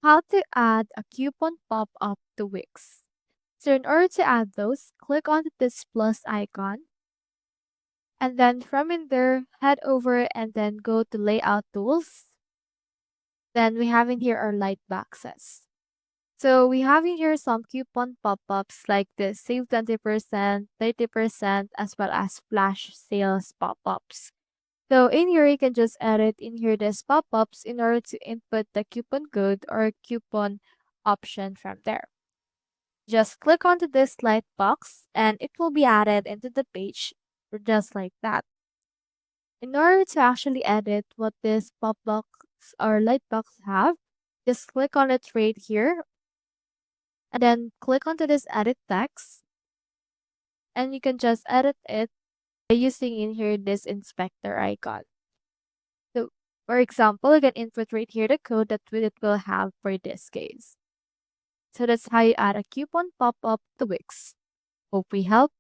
How to add a coupon pop-up to Wix. So in order to add those, click on this plus icon. And then from in there, head over and then go to Layout Tools. Then we have in here our light boxes. So we have in here some coupon pop-ups like this save 20%, 30%, as well as flash sales pop-ups. So in here, you can just edit in here this pop-ups in order to input the coupon code or coupon option from there. Just click onto this light box and it will be added into the page just like that. In order to actually edit what this pop box or light box have, just click on it right here and then click onto this edit text and you can just edit it by using in here this inspector icon. So for example, you can input right here the code that it will have for this case. So that's how you add a coupon pop-up to Wix. Hope we helped.